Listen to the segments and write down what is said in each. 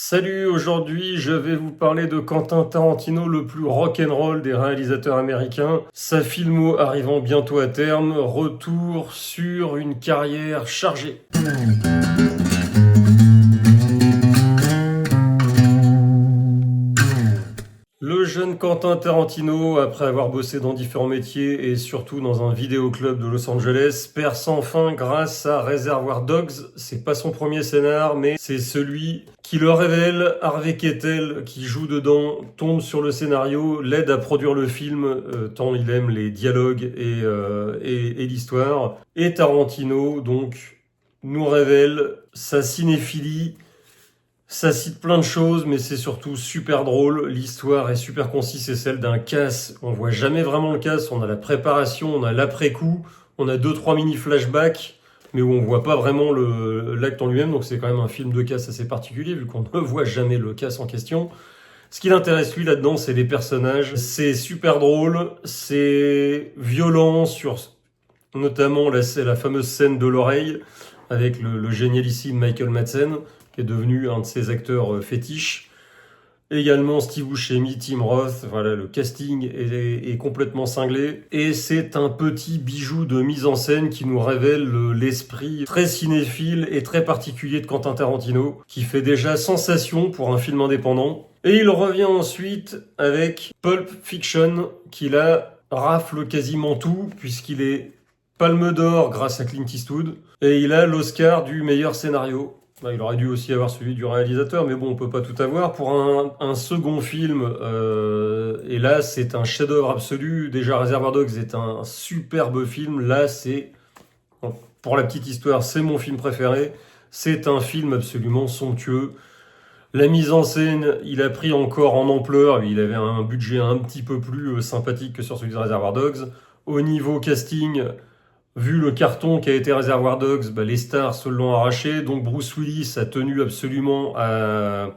Salut, aujourd'hui je vais vous parler de Quentin Tarantino, le plus rock'n'roll des réalisateurs américains. Sa filmo arrivant bientôt à terme, retour sur une carrière chargée. Le jeune Quentin Tarantino, après avoir bossé dans différents métiers et surtout dans un vidéoclub de Los Angeles, perce enfin grâce à Reservoir Dogs. C'est pas son premier scénar, mais c'est celui qui le révèle. Harvey Keitel, qui joue dedans, tombe sur le scénario, l'aide à produire le film, tant il aime les dialogues et l'histoire. Et Tarantino, donc, nous révèle sa cinéphilie. Ça cite plein de choses, mais c'est surtout super drôle. L'histoire est super concise, c'est celle d'un casse. On voit jamais vraiment le casse. On a la préparation, on a l'après-coup, on a 2-3 mini-flashbacks, mais où on voit pas vraiment l'acte en lui-même. Donc c'est quand même un film de casse assez particulier, vu qu'on ne voit jamais le casse en question. Ce qui l'intéresse lui là-dedans, c'est les personnages. C'est super drôle, c'est violent sur notamment la fameuse scène de l'oreille avec le génialissime Michael Madsen, qui est devenu un de ses acteurs fétiches. Également Steve Buscemi, Tim Roth, voilà, le casting est complètement cinglé. Et c'est un petit bijou de mise en scène qui nous révèle l'esprit très cinéphile et très particulier de Quentin Tarantino, qui fait déjà sensation pour un film indépendant. Et il revient ensuite avec Pulp Fiction, qui là rafle quasiment tout, puisqu'il est Palme d'Or grâce à Clint Eastwood, et il a l'Oscar du meilleur scénario. Il aurait dû aussi avoir celui du réalisateur, mais bon, on peut pas tout avoir. Pour un second film, et là, c'est un chef-d'œuvre absolu. Déjà, Reservoir Dogs est un superbe film. Là, pour la petite histoire, c'est mon film préféré. C'est un film absolument somptueux. La mise en scène, il a pris encore en ampleur. Il avait un budget un petit peu plus sympathique que sur celui de Reservoir Dogs. Au niveau casting, vu le carton qui a été Reservoir Dogs, les stars se l'ont arraché. Donc Bruce Willis a tenu absolument à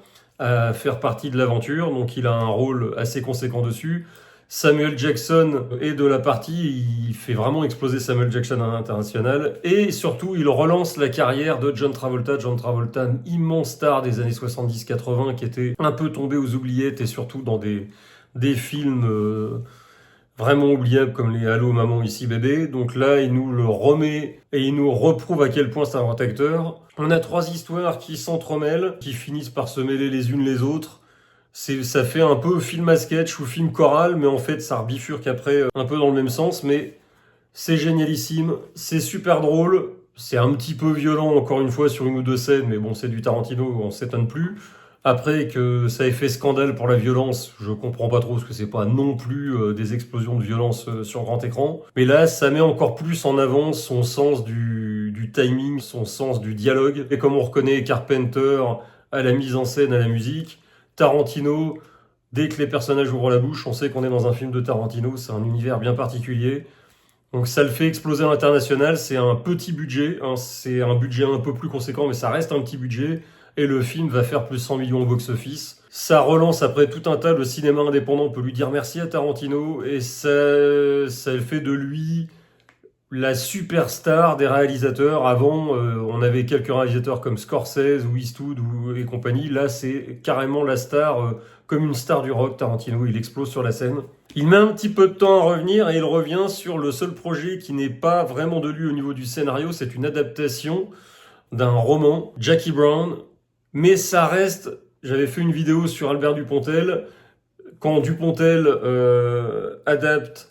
faire partie de l'aventure. Donc il a un rôle assez conséquent dessus. Samuel Jackson est de la partie, il fait vraiment exploser Samuel Jackson à l'international. Et surtout, il relance la carrière de John Travolta. John Travolta, immense star des années 70-80, qui était un peu tombé aux oubliettes et surtout dans des films vraiment oubliables comme les Allô maman ici bébé. Donc là, il nous le remet et il nous reprouve à quel point c'est un grand acteur. On a trois histoires qui s'entremêlent, qui finissent par se mêler les unes les autres. Ça fait un peu film à sketch ou film choral, mais en fait ça rebifurque après un peu dans le même sens, mais c'est génialissime, c'est super drôle, c'est un petit peu violent encore une fois sur une ou deux scènes, mais bon c'est du Tarantino, on s'étonne plus. Après que ça ait fait scandale pour la violence, je comprends pas trop, parce que c'est pas non plus des explosions de violence sur grand écran. Mais là, ça met encore plus en avant son sens du timing, son sens du dialogue. Et comme on reconnaît Carpenter à la mise en scène, à la musique, Tarantino, dès que les personnages ouvrent la bouche, on sait qu'on est dans un film de Tarantino, c'est un univers bien particulier. Donc ça le fait exploser à l'international, c'est un petit budget, hein, c'est un budget un peu plus conséquent, mais ça reste un petit budget, et le film va faire plus de 100 millions au box-office. Ça relance après tout un tas, le cinéma indépendant, on peut lui dire merci à Tarantino, et ça fait de lui la superstar des réalisateurs. Avant, on avait quelques réalisateurs comme Scorsese ou Eastwood et compagnie. Là, c'est carrément la star, comme une star du rock. Tarantino, il explose sur la scène. Il met un petit peu de temps à revenir et il revient sur le seul projet qui n'est pas vraiment de lui au niveau du scénario. C'est une adaptation d'un roman, Jackie Brown. Mais ça reste... J'avais fait une vidéo sur Albert Dupontel. Quand Dupontel adapte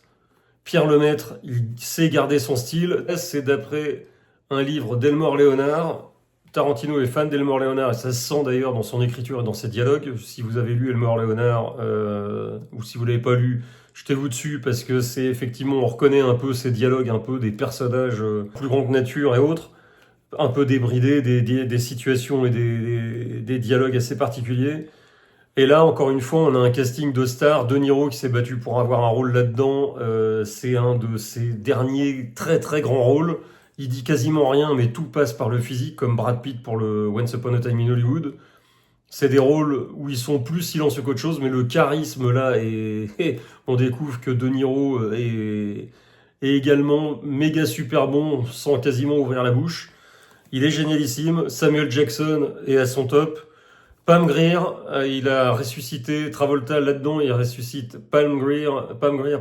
Pierre Lemaître, il sait garder son style. C'est d'après un livre d'Elmore Leonard. Tarantino est fan d'Elmore Leonard et ça se sent d'ailleurs dans son écriture et dans ses dialogues. Si vous avez lu Elmore Leonard ou si vous l'avez pas lu, jetez-vous dessus parce que c'est effectivement, on reconnaît un peu ces dialogues, un peu des personnages plus grands que nature et autres, un peu débridés, des situations et des dialogues assez particuliers. Et là, encore une fois, on a un casting de stars. De Niro qui s'est battu pour avoir un rôle là-dedans. C'est un de ses derniers très très grands rôles. Il dit quasiment rien, mais tout passe par le physique, comme Brad Pitt pour le Once Upon a Time in Hollywood. C'est des rôles où ils sont plus silencieux qu'autre chose, mais le charisme là, on découvre que De Niro est également méga super bon, sans quasiment ouvrir la bouche. Il est génialissime. Samuel Jackson est à son top. Pam Grier, il a ressuscité Travolta là-dedans, il ressuscite Pam Grier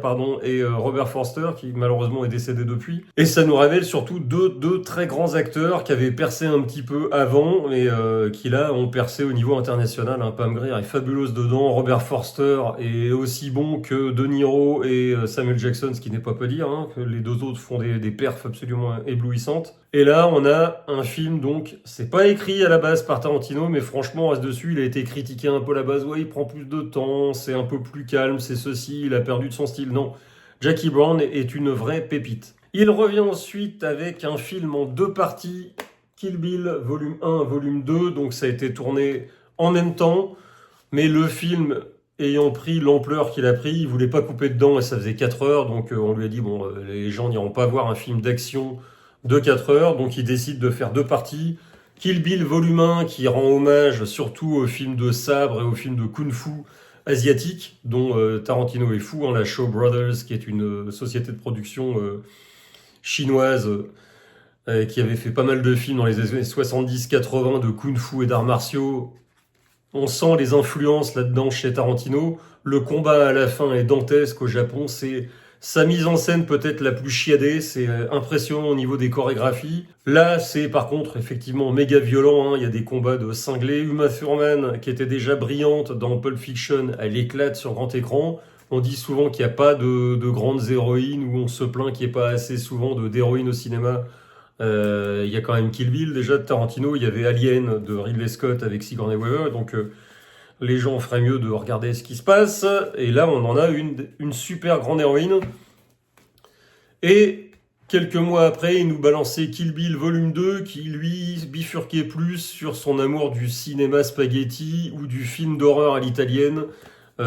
pardon, et Robert Forster, qui malheureusement est décédé depuis. Et ça nous révèle surtout deux très grands acteurs qui avaient percé un petit peu avant, mais qui là ont percé au niveau international. Hein. Pam Grier est fabuleuse dedans, Robert Forster est aussi bon que De Niro et Samuel Jackson, ce qui n'est pas peu dire, hein, que les deux autres font des perfs absolument éblouissantes. Et là, on a un film, donc, c'est pas écrit à la base par Tarantino, mais franchement, on reste dessus, il a été critiqué un peu à la base, ouais, il prend plus de temps, c'est un peu plus calme, c'est ceci, il a perdu de son style. Non, Jackie Brown est une vraie pépite. Il revient ensuite avec un film en 2 parties, Kill Bill, volume 1, volume 2, donc ça a été tourné en même temps, mais le film ayant pris l'ampleur qu'il a pris, il voulait pas couper dedans et ça faisait 4 heures, donc on lui a dit, bon, les gens n'iront pas voir un film d'action de 4 heures, donc il décide de faire 2 parties. Kill Bill volume 1 qui rend hommage surtout aux films de sabre et aux films de kung-fu asiatique, dont Tarantino est fou, hein, la Shaw Brothers, qui est une société de production chinoise qui avait fait pas mal de films dans les années 70-80 de kung-fu et d'arts martiaux. On sent les influences là-dedans chez Tarantino. Le combat à la fin est dantesque au Japon, c'est sa mise en scène peut-être la plus chiadée, c'est impressionnant au niveau des chorégraphies. Là, c'est par contre effectivement méga violent, hein. Il y a des combats de cinglés. Uma Thurman, qui était déjà brillante dans Pulp Fiction, elle éclate sur grand écran. On dit souvent qu'il n'y a pas de grandes héroïnes, ou on se plaint qu'il n'y ait pas assez souvent d'héroïnes au cinéma. Il y a quand même Kill Bill déjà de Tarantino, il y avait Alien de Ridley Scott avec Sigourney Weaver, donc les gens feraient mieux de regarder ce qui se passe. Et là, on en a une super grande héroïne. Et quelques mois après, il nous balançait Kill Bill volume 2, qui lui bifurquait plus sur son amour du cinéma spaghetti ou du film d'horreur à l'italienne,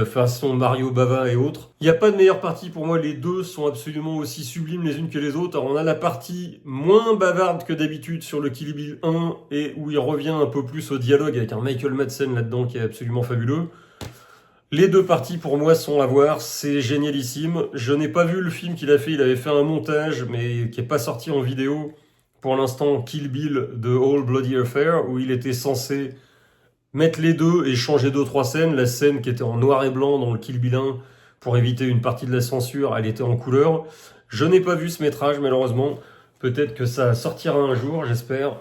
façon Mario Bava et autres. Il n'y a pas de meilleure partie pour moi, les deux sont absolument aussi sublimes les unes que les autres. Alors on a la partie moins bavarde que d'habitude sur le Kill Bill 1, et où il revient un peu plus au dialogue avec un Michael Madsen là-dedans qui est absolument fabuleux. Les 2 parties pour moi sont à voir, c'est génialissime. Je n'ai pas vu le film qu'il a fait, il avait fait un montage mais qui n'est pas sorti en vidéo pour l'instant, Kill Bill de All Bloody Affair, où il était censé mettre les deux et changer 2-3 scènes. La scène qui était en noir et blanc dans le Kill Bill 1, pour éviter une partie de la censure, elle était en couleur. Je n'ai pas vu ce métrage malheureusement, peut-être que ça sortira un jour, j'espère.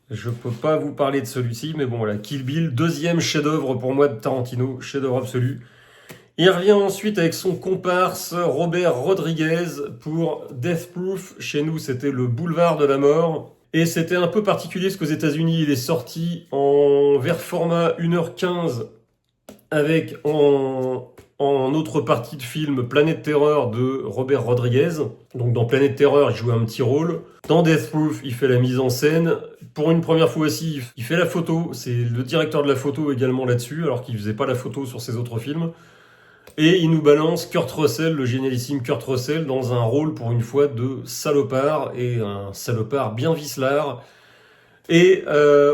Je peux pas vous parler de celui-ci, mais bon voilà, Kill Bill, 2e chef-d'œuvre pour moi de Tarantino, chef-d'œuvre absolu. Il revient ensuite avec son comparse Robert Rodriguez pour Death Proof. Chez nous, c'était le boulevard de la mort. Et c'était un peu particulier parce qu'aux États-Unis, il est sorti en vers format 1h15 avec en autre partie de film Planète Terreur de Robert Rodriguez. Donc dans Planète Terreur, il joue un petit rôle. Dans Death Proof, il fait la mise en scène. Pour une première fois aussi, il fait la photo. C'est le directeur de la photo également là-dessus, alors qu'il faisait pas la photo sur ses autres films. Et il nous balance Kurt Russell, le génialissime Kurt Russell, dans un rôle pour une fois de salopard, et un salopard bien vicelard. Et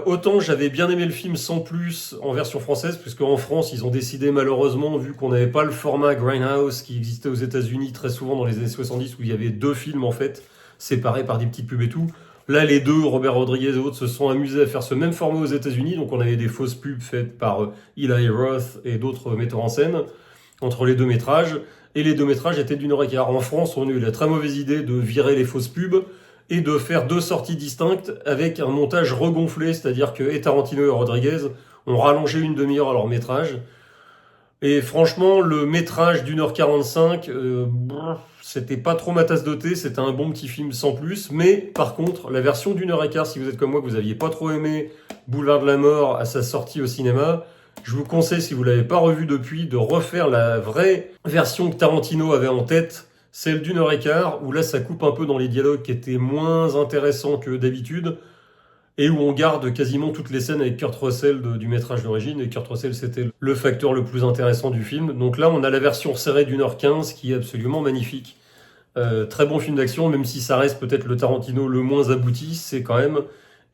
autant j'avais bien aimé le film sans plus en version française, puisque en France ils ont décidé malheureusement, vu qu'on n'avait pas le format Grindhouse qui existait aux États-Unis très souvent dans les années 70, où il y avait 2 films en fait, séparés par des petites pubs et tout. Là, les deux, Robert Rodriguez et autres, se sont amusés à faire ce même format aux États-Unis, donc on avait des fausses pubs faites par Eli Roth et d'autres metteurs en scène entre les 2 métrages, et les 2 métrages étaient d'1h15. En France, on a eu la très mauvaise idée de virer les fausses pubs et de faire 2 sorties distinctes avec un montage regonflé, c'est-à-dire que et Tarantino et Rodriguez ont rallongé une demi-heure à leur métrage. Et franchement, le métrage d'1h45, c'était pas trop ma tasse de thé, c'était un bon petit film sans plus, mais par contre, la version d'1h15, si vous êtes comme moi, que vous aviez pas trop aimé Boulevard de la Mort à sa sortie au cinéma, je vous conseille, si vous l'avez pas revu depuis, de refaire la vraie version que Tarantino avait en tête, celle d'1h15, où là ça coupe un peu dans les dialogues qui étaient moins intéressants que d'habitude, et où on garde quasiment toutes les scènes avec Kurt Russell du métrage d'origine, et Kurt Russell c'était le facteur le plus intéressant du film. Donc là on a la version serrée d'1h15 qui est absolument magnifique. Très bon film d'action, même si ça reste peut-être le Tarantino le moins abouti, c'est quand même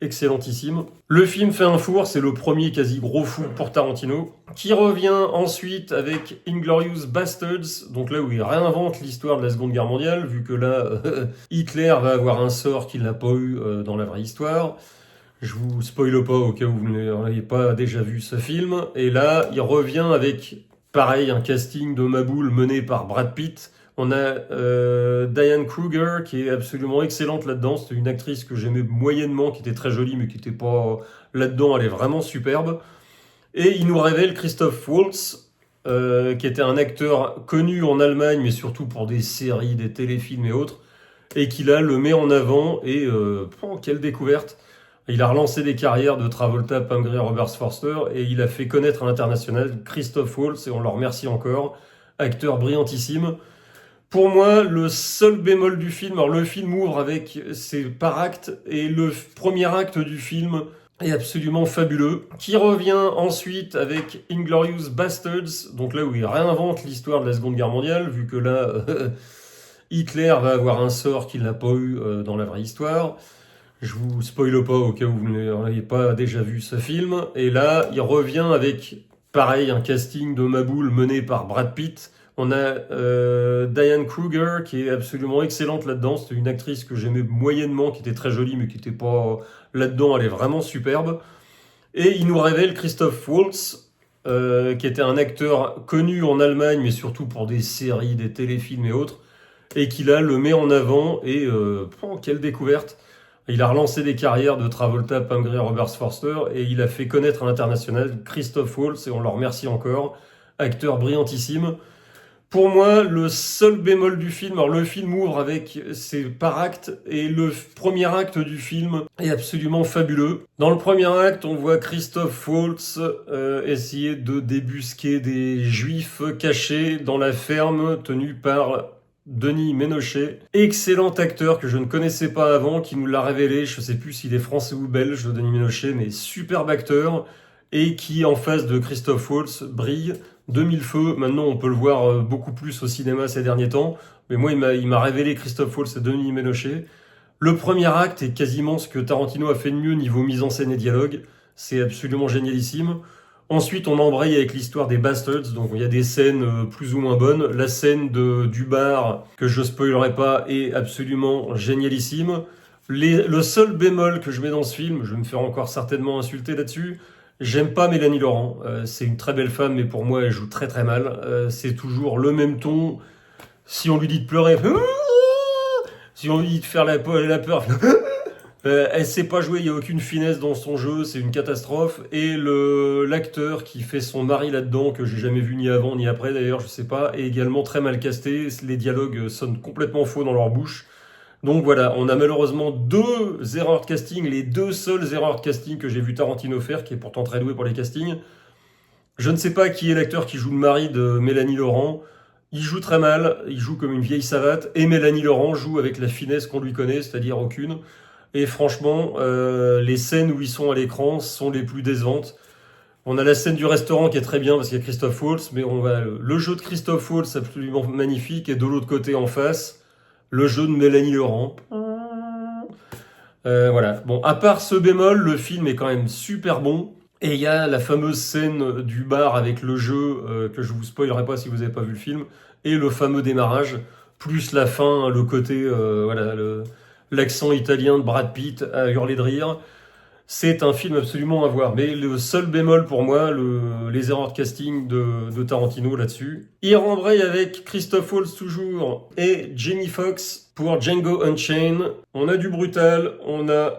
excellentissime. Le film fait un four, c'est le premier quasi gros fou pour Tarantino, qui revient ensuite avec Inglourious Basterds, donc là où il réinvente l'histoire de la Seconde Guerre mondiale, vu que là, Hitler va avoir un sort qu'il n'a pas eu dans la vraie histoire. Je vous spoile pas au cas où vous n'ayez pas déjà vu ce film. Et là, il revient avec, pareil, un casting de Maboule mené par Brad Pitt. On a Diane Kruger qui est absolument excellente là-dedans. C'était une actrice que j'aimais moyennement, qui était très jolie, mais qui n'était pas là-dedans. Elle est vraiment superbe. Et il nous révèle Christoph Waltz, qui était un acteur connu en Allemagne, mais surtout pour des séries, des téléfilms et autres, et qui là le met en avant. Et quelle découverte! Il a relancé des carrières de Travolta, Pam Grier, Robert Forster, et il a fait connaître à l'international Christoph Waltz, et on le remercie encore, acteur brillantissime. Pour moi, le seul bémol du film, alors le film ouvre avec ses par actes, et le premier acte du film est absolument fabuleux, qui revient ensuite avec Inglourious Basterds, donc là où il réinvente l'histoire de la Seconde Guerre mondiale, vu que là, Hitler va avoir un sort qu'il n'a pas eu dans la vraie histoire. Je vous spoile pas au cas où vous n'ayez pas déjà vu ce film. Et là, il revient avec, pareil, un casting de Maboule mené par Brad Pitt. On a Diane Kruger qui est absolument excellente là-dedans. C'était une actrice que j'aimais moyennement, qui était très jolie, mais qui n'était pas là-dedans. Elle est vraiment superbe. Et il nous révèle Christoph Waltz, qui était un acteur connu en Allemagne, mais surtout pour des séries, des téléfilms et autres, et qui là le met en avant. Et quelle découverte! Il a relancé des carrières de Travolta, Pam Grier, Robert Forster, et il a fait connaître à l'international Christoph Waltz, et on le remercie encore, acteur brillantissime. Pour moi, le seul bémol du film, alors le film ouvre avec ses par actes, et le premier acte du film est absolument fabuleux. Dans le premier acte, on voit Christoph Waltz essayer de débusquer des juifs cachés dans la ferme tenue par Denis Ménochet, excellent acteur que je ne connaissais pas avant, qui nous l'a révélé. Je ne sais plus s'il est français ou belge, Denis Ménochet, mais superbe acteur, et qui, en face de Christoph Waltz, brille de mille feux. Maintenant, on peut le voir beaucoup plus au cinéma ces derniers temps, mais moi, il m'a révélé Christoph Waltz et Denis Ménochet. Le premier acte est quasiment ce que Tarantino a fait de mieux niveau mise en scène et dialogue. C'est absolument génialissime. Ensuite, on embraye avec l'histoire des Bastards, donc il y a des scènes plus ou moins bonnes. La scène du bar, que je spoilerai pas, est absolument génialissime. Le seul bémol que je mets dans ce film, je vais me faire encore certainement insulter là-dessus, j'aime pas Mélanie Laurent. C'est une très belle femme, mais pour moi, elle joue très très mal. C'est toujours le même ton. Si on lui dit de pleurer, si on lui dit de faire la peur, elle sait pas jouer, il n'y a aucune finesse dans son jeu, c'est une catastrophe. Et l'acteur qui fait son mari là-dedans, que j'ai jamais vu ni avant ni après d'ailleurs, je sais pas, est également très mal casté. Les dialogues sonnent complètement faux dans leur bouche. Donc voilà, on a malheureusement deux erreurs de casting, les deux seules erreurs de casting que j'ai vu Tarantino faire, qui est pourtant très doué pour les castings. Je ne sais pas qui est l'acteur qui joue le mari de Mélanie Laurent. Il joue très mal, il joue comme une vieille savate, et Mélanie Laurent joue avec la finesse qu'on lui connaît, c'est-à-dire aucune. Et franchement, les scènes où ils sont à l'écran sont les plus décevantes. On a la scène du restaurant qui est très bien parce qu'il y a Christoph Waltz, mais on va le jeu de Christoph Waltz absolument magnifique, et de l'autre côté en face, le jeu de Mélanie Laurent. Voilà. Bon, à part ce bémol, le film est quand même super bon. Et il y a la fameuse scène du bar avec le jeu, que je vous spoilerai pas si vous n'avez pas vu le film, et le fameux démarrage, plus la fin, le côté, voilà, l'accent italien de Brad Pitt à hurler de rire. C'est un film absolument à voir. Mais le seul bémol pour moi, les erreurs de casting de Tarantino là-dessus. Il rembraye avec Christoph Waltz toujours et Jamie Foxx pour Django Unchained. On a du brutal, on a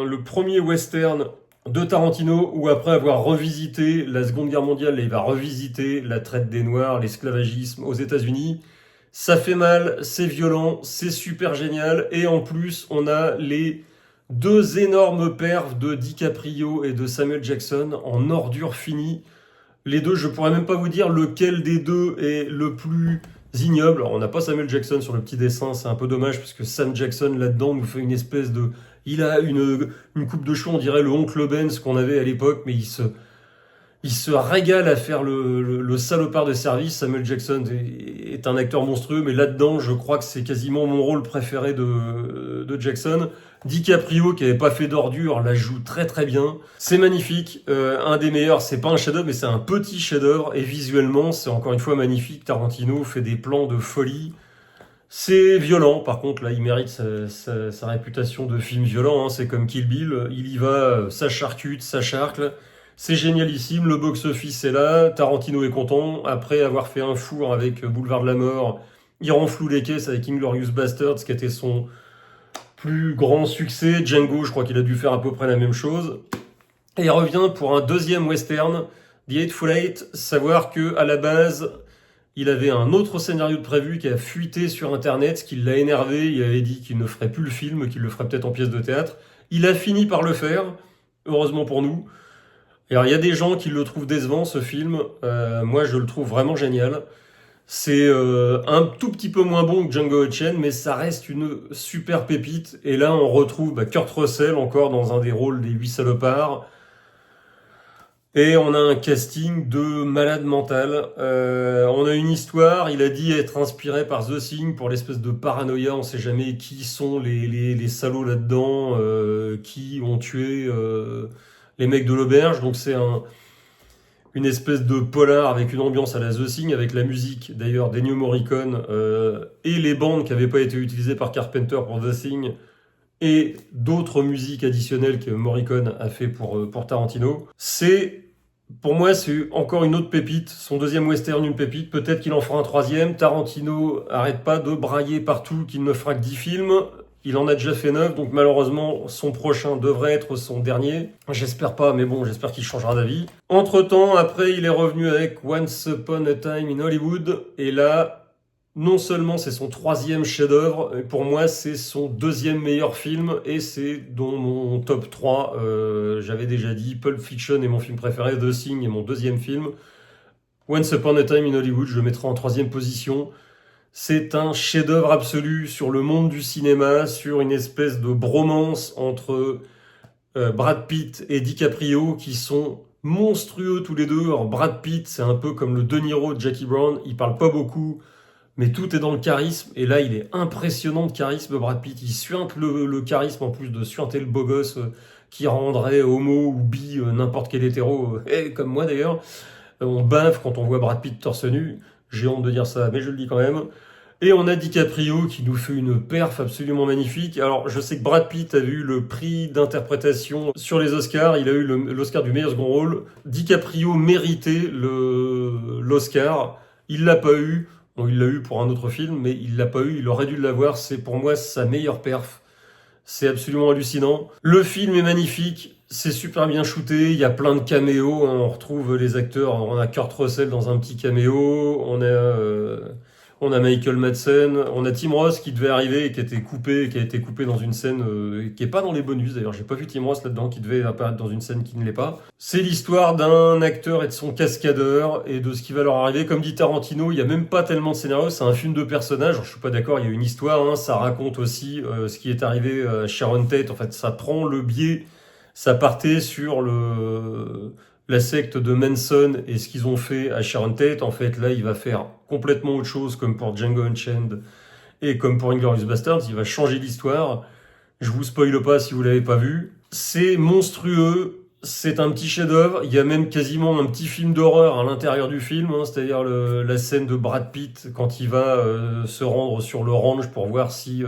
le premier western de Tarantino où, après avoir revisité la Seconde Guerre mondiale, il va revisiter la traite des Noirs, l'esclavagisme aux États-Unis. Ça fait mal, c'est violent, c'est super génial, et en plus on a les deux énormes perfs de DiCaprio et de Samuel Jackson en ordure finie. Les deux, je pourrais même pas vous dire lequel des deux est le plus ignoble. Alors, on n'a pas Samuel Jackson sur le petit dessin, c'est un peu dommage parce que Sam Jackson là-dedans nous fait une espèce de... Il a une coupe de cheveux, on dirait le oncle Ben, ce qu'on avait à l'époque, mais il se régale à faire le salopard de service. Samuel Jackson est un acteur monstrueux, mais là-dedans, je crois que c'est quasiment mon rôle préféré de Jackson. DiCaprio, qui n'avait pas fait d'ordure, la joue très très bien. C'est magnifique, un des meilleurs, c'est pas un chef-d'œuvre, mais c'est un petit chef-d'œuvre, et visuellement, c'est encore une fois magnifique. Tarantino fait des plans de folie. C'est violent, par contre, là, il mérite sa réputation de film violent, hein. C'est comme Kill Bill, il y va, ça charcute, ça charcle. C'est génialissime, le box-office est là, Tarantino est content. Après avoir fait un four avec Boulevard de la Mort, il renfloue les caisses avec Inglourious Basterds, qui était son plus grand succès. Django, je crois qu'il a dû faire à peu près la même chose. Et il revient pour un deuxième western, The Hateful Eight, savoir que à la base, il avait un autre scénario de prévu qui a fuité sur internet, ce qui l'a énervé, il avait dit qu'il ne ferait plus le film, qu'il le ferait peut-être en pièce de théâtre. Il a fini par le faire, heureusement pour nous. Et alors il y a des gens qui le trouvent décevant ce film, moi je le trouve vraiment génial. C'est un tout petit peu moins bon que Django Unchained, mais ça reste une super pépite. Et là on retrouve Kurt Russell encore dans un des rôles des 8 salopards. Et on a un casting de malade mental. On a une histoire, il a dit être inspiré par The Thing pour l'espèce de paranoïa. On sait jamais qui sont les salauds là-dedans, qui ont tué les mecs de l'auberge. Donc c'est une espèce de polar avec une ambiance à la The Thing, avec la musique d'ailleurs d'Ennio Morricone et les bandes qui n'avaient pas été utilisées par Carpenter pour The Thing et d'autres musiques additionnelles que Morricone a fait pour Tarantino. Pour moi, c'est encore une autre pépite. Son deuxième western, une pépite. Peut-être qu'il en fera un troisième. Tarantino arrête pas de brailler partout qu'il ne fera que 10 films. Il en a déjà fait 9, donc malheureusement, son prochain devrait être son dernier. J'espère pas, mais bon, j'espère qu'il changera d'avis. Entre-temps, après, il est revenu avec Once Upon a Time in Hollywood. Et là, non seulement c'est son troisième chef-d'œuvre, pour moi c'est son deuxième meilleur film et c'est dans mon top 3. J'avais déjà dit, Pulp Fiction est mon film préféré, The Thing est mon deuxième film. Once Upon a Time in Hollywood, je le mettrai en troisième position. C'est un chef-d'œuvre absolu sur le monde du cinéma, sur une espèce de bromance entre Brad Pitt et DiCaprio qui sont monstrueux tous les deux. Alors Brad Pitt, c'est un peu comme le De Niro de Jackie Brown, il parle pas beaucoup, mais tout est dans le charisme, et là il est impressionnant de charisme, Brad Pitt, il suinte le charisme en plus de suinter le beau gosse qui rendrait homo ou bi n'importe quel hétéro, comme moi d'ailleurs. On baffe quand on voit Brad Pitt torse nu, j'ai honte de dire ça, mais je le dis quand même. Et on a DiCaprio qui nous fait une perf absolument magnifique. Alors je sais que Brad Pitt a eu le prix d'interprétation sur les Oscars, il a eu l'Oscar du meilleur second rôle. DiCaprio méritait l'Oscar, il l'a pas eu. Bon, il l'a eu pour un autre film, mais il l'a pas eu, il aurait dû l'avoir. C'est pour moi sa meilleure perf. C'est absolument hallucinant. Le film est magnifique, c'est super bien shooté, il y a plein de caméos, hein. On retrouve les acteurs, on a Kurt Russell dans un petit caméo, on a Michael Madsen, on a Tim Roth qui devait arriver et qui a été coupé dans une scène qui est pas dans les bonus d'ailleurs. J'ai pas vu Tim Roth là-dedans qui devait apparaître dans une scène qui ne l'est pas. C'est l'histoire d'un acteur et de son cascadeur et de ce qui va leur arriver. Comme dit Tarantino, il y a même pas tellement de scénario, c'est un film de personnages. Alors, je suis pas d'accord, il y a une histoire, hein. Ça raconte aussi ce qui est arrivé à Sharon Tate. En fait, ça prend le biais, ça partait sur la secte de Manson et ce qu'ils ont fait à Sharon Tate. En fait, là, il va faire complètement autre chose, comme pour Django Unchained et comme pour Inglourious Basterds. Il va changer l'histoire. Je vous spoile pas si vous l'avez pas vu. C'est monstrueux. C'est un petit chef-d'œuvre. Il y a même quasiment un petit film d'horreur à l'intérieur du film, hein, c'est-à-dire la scène de Brad Pitt quand il va se rendre sur le ranch pour voir si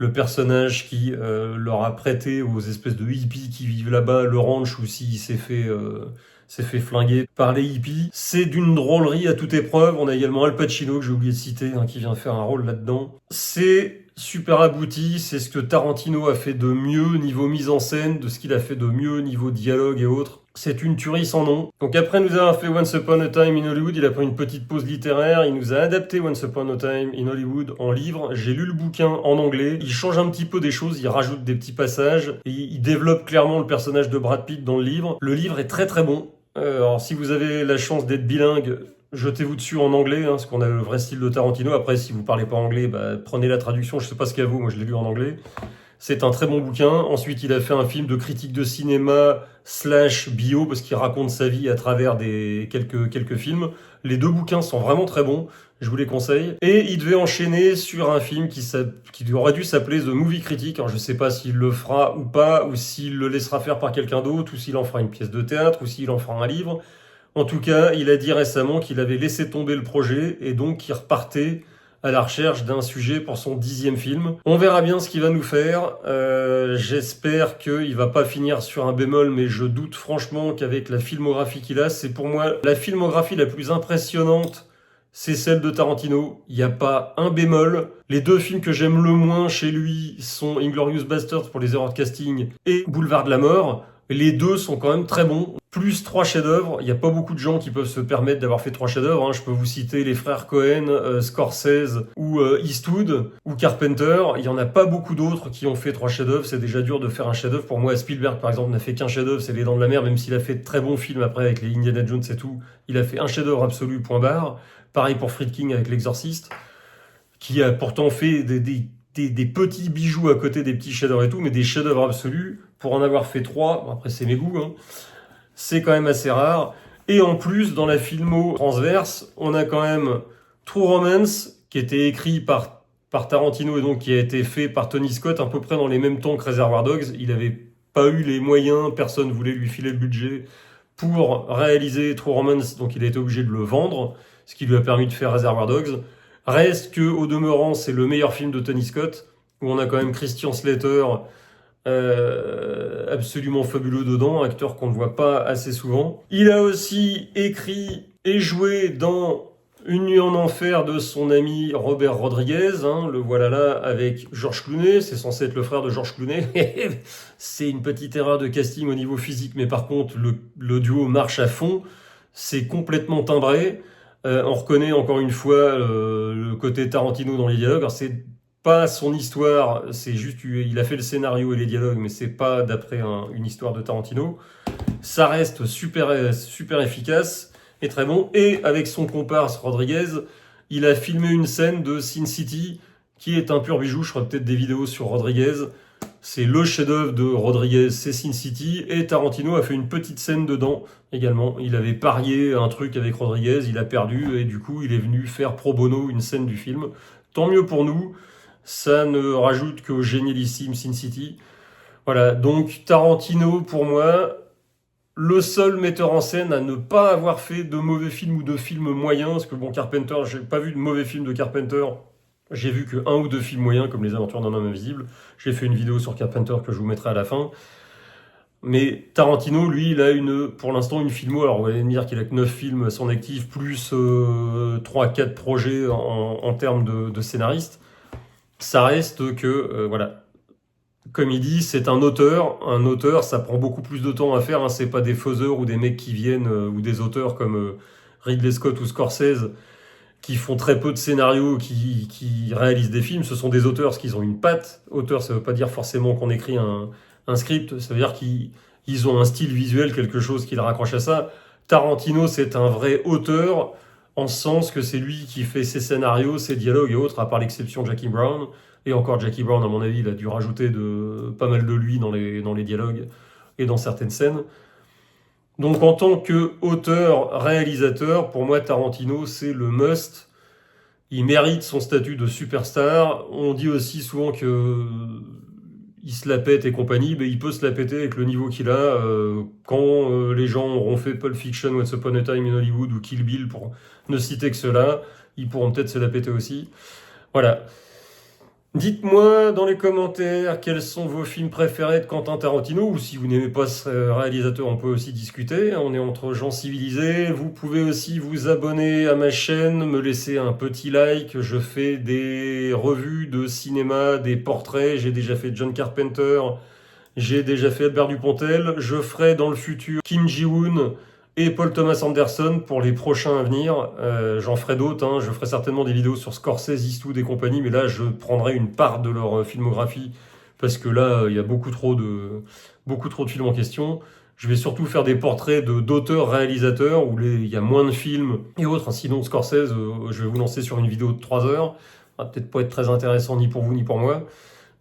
le personnage qui leur a prêté aux espèces de hippies qui vivent là-bas le ranch ou s'il s'est fait flinguer par les hippies. C'est d'une drôlerie à toute épreuve. On a également Al Pacino que j'ai oublié de citer, hein, qui vient faire un rôle là-dedans. C'est super abouti, c'est ce que Tarantino a fait de mieux niveau mise en scène, de ce qu'il a fait de mieux niveau dialogue et autres. C'est une tuerie sans nom. Donc après nous avoir fait Once Upon a Time in Hollywood, il a pris une petite pause littéraire, il nous a adapté Once Upon a Time in Hollywood en livre. J'ai lu le bouquin en anglais, il change un petit peu des choses, il rajoute des petits passages, et il développe clairement le personnage de Brad Pitt dans le livre. Le livre est très très bon. Alors si vous avez la chance d'être bilingue, jetez-vous dessus en anglais, hein, parce qu'on a le vrai style de Tarantino. Après, si vous parlez pas anglais, prenez la traduction, je sais pas ce qu'il y a vous, moi je l'ai lu en anglais. C'est un très bon bouquin. Ensuite, il a fait un film de critique de cinéma / bio, parce qu'il raconte sa vie à travers quelques films. Les deux bouquins sont vraiment très bons, je vous les conseille. Et il devait enchaîner sur un film qui aurait dû s'appeler The Movie Critic. Alors je sais pas s'il le fera ou pas, ou s'il le laissera faire par quelqu'un d'autre, ou s'il en fera une pièce de théâtre, ou s'il en fera un livre. En tout cas, il a dit récemment qu'il avait laissé tomber le projet, et donc qu'il repartait à la recherche d'un sujet pour son 10e film. On verra bien ce qu'il va nous faire. J'espère qu'il va pas finir sur un bémol, mais je doute franchement qu'avec la filmographie qu'il a, c'est pour moi la filmographie la plus impressionnante, c'est celle de Tarantino. Il n'y a pas un bémol. Les 2 films que j'aime le moins chez lui sont Inglourious Basterds pour les erreurs de casting et Boulevard de la Mort. Les 2 sont quand même très bons. Plus 3 chefs-d'œuvre. Il n'y a pas beaucoup de gens qui peuvent se permettre d'avoir fait 3 chefs-d'œuvre. Je peux vous citer les frères Cohen, Scorsese ou Eastwood ou Carpenter. Il n'y en a pas beaucoup d'autres qui ont fait 3 chefs-d'œuvre. C'est déjà dur de faire un chef-d'œuvre. Pour moi, Spielberg, par exemple, n'a fait qu'un chef-d'œuvre, c'est Les Dents de la Mer, même s'il a fait de très bons films après avec les Indiana Jones et tout. Il a fait un chef-d'œuvre absolu, point barre. Pareil pour Friedkin avec L'Exorciste, qui a pourtant fait des petits bijoux à côté des petits chefs-d'œuvre et tout, mais des chefs-d'œuvre absolus, pour en avoir fait 3, bon, après c'est mes goûts, c'est quand même assez rare. Et en plus, dans la filmo transverse, on a quand même True Romance, qui était écrit par Tarantino et donc qui a été fait par Tony Scott à peu près dans les mêmes temps que Reservoir Dogs. Il n'avait pas eu les moyens, personne voulait lui filer le budget pour réaliser True Romance, donc il a été obligé de le vendre, ce qui lui a permis de faire Reservoir Dogs. Reste que, au demeurant, c'est le meilleur film de Tony Scott, où on a quand même Christian Slater, absolument fabuleux dedans, acteur qu'on ne voit pas assez souvent. Il a aussi écrit et joué dans Une nuit en enfer de son ami Robert Rodriguez, le voilà là avec George Clooney, c'est censé être le frère de George Clooney. C'est une petite erreur de casting au niveau physique, mais par contre le duo marche à fond, c'est complètement timbré. On reconnaît encore une fois le côté Tarantino dans les dialogues. Alors, c'est pas son histoire, c'est juste il a fait le scénario et les dialogues, mais c'est pas d'après une histoire de Tarantino. Ça reste super super efficace et très bon. Et avec son comparse Rodriguez, il a filmé une scène de Sin City qui est un pur bijou. Je ferai peut-être des vidéos sur Rodriguez. C'est le chef-d'œuvre de Rodriguez, c'est Sin City, et Tarantino a fait une petite scène dedans également. Il avait parié un truc avec Rodriguez, il a perdu, et du coup il est venu faire pro bono une scène du film. Tant mieux pour nous, ça ne rajoute qu'au génialissime Sin City. Voilà, donc Tarantino pour moi, le seul metteur en scène à ne pas avoir fait de mauvais films ou de films moyens, parce que bon, Carpenter, j'ai pas vu de mauvais films de Carpenter. J'ai vu que 1 ou 2 films moyens, comme Les Aventures d'un homme invisible. J'ai fait une vidéo sur Carpenter que je vous mettrai à la fin. Mais Tarantino, lui, il a pour l'instant une filmo. Alors, vous allez me dire qu'il a que 9 films à son actif, plus 3-4 projets en termes de scénariste. Ça reste que, voilà. Comme il dit, c'est un auteur. Un auteur, ça prend beaucoup plus de temps à faire. C'est pas des faiseurs ou des mecs qui viennent, ou des auteurs comme Ridley Scott ou Scorsese, qui font très peu de scénarios, qui réalisent des films. Ce sont des auteurs parce qu'ils ont une patte. Auteur, ça veut pas dire forcément qu'on écrit un script, ça veut dire qu'ils ont un style visuel, quelque chose qui le raccroche à ça. Tarantino, c'est un vrai auteur, en ce sens que c'est lui qui fait ses scénarios, ses dialogues et autres, à part l'exception de Jackie Brown. Et encore, Jackie Brown, à mon avis, il a dû rajouter pas mal de lui dans les dialogues et dans certaines scènes. Donc en tant qu'auteur, réalisateur, pour moi Tarantino c'est le must. Il mérite son statut de superstar. On dit aussi souvent que il se la pète et compagnie, mais il peut se la péter avec le niveau qu'il a. Quand les gens auront fait Pulp Fiction, Once Upon a Time in Hollywood ou Kill Bill, pour ne citer que cela, ils pourront peut-être se la péter aussi. Voilà. Dites-moi dans les commentaires quels sont vos films préférés de Quentin Tarantino, ou si vous n'aimez pas ce réalisateur, on peut aussi discuter. On est entre gens civilisés. Vous pouvez aussi vous abonner à ma chaîne, me laisser un petit like. Je fais des revues de cinéma, des portraits. J'ai déjà fait John Carpenter, j'ai déjà fait Albert Dupontel. Je ferai dans le futur Kim Ji-woon et Paul Thomas Anderson pour les prochains à venir. J'en ferai d'autres, je ferai certainement des vidéos sur Scorsese, Eastwood et compagnie, mais là je prendrai une part de leur filmographie, parce que là il y a beaucoup trop de films en question. Je vais surtout faire des portraits d'auteurs-réalisateurs, où il y a moins de films et autres. Sinon Scorsese, je vais vous lancer sur une vidéo de 3 heures. Ça va peut-être pas être très intéressant ni pour vous ni pour moi.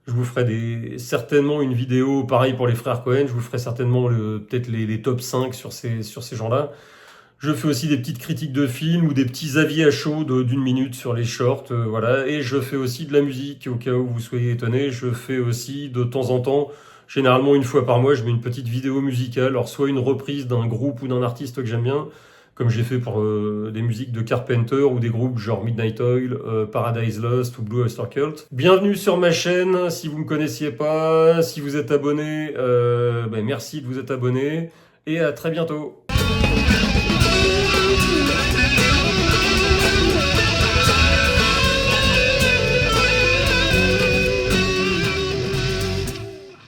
Je vous ferai certainement une vidéo pareil pour les frères Cohen. Je vous ferai certainement peut-être les top 5 sur ces gens-là. Je fais aussi des petites critiques de films ou des petits avis à chaud d'1 minute sur les shorts. Voilà. Et je fais aussi de la musique, au cas où vous soyez étonnés. Je fais aussi de temps en temps, généralement 1 fois par mois, je mets une petite vidéo musicale. Alors soit une reprise d'un groupe ou d'un artiste que j'aime bien. comme j'ai fait pour des musiques de Carpenter ou des groupes genre Midnight Oil, Paradise Lost ou Blue Oyster Cult. Bienvenue sur ma chaîne, si vous me connaissiez pas, si vous êtes abonné, merci de vous être abonné, et à très bientôt.